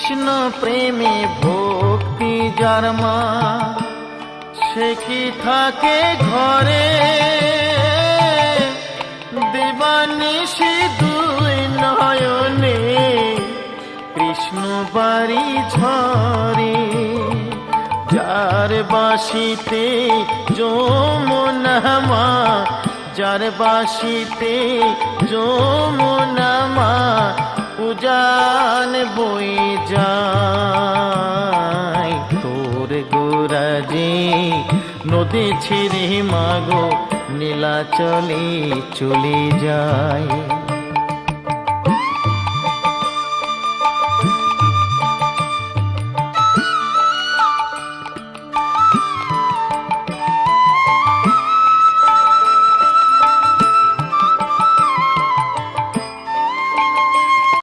কৃষ্ণ প্রেমে ভক্তি যার মা, সে কি থাকে ঘরে দিবানিশি দুই নয়নে কৃষ্ণ বাড়ি ঝরে। যার বাসিতে যমুনা মা, যার বাসিতে যমুনা মা উজান বই যায়। তোর গোরাজে নদী ছিঁড়ে মাগো নীলাচলে চলে যায়।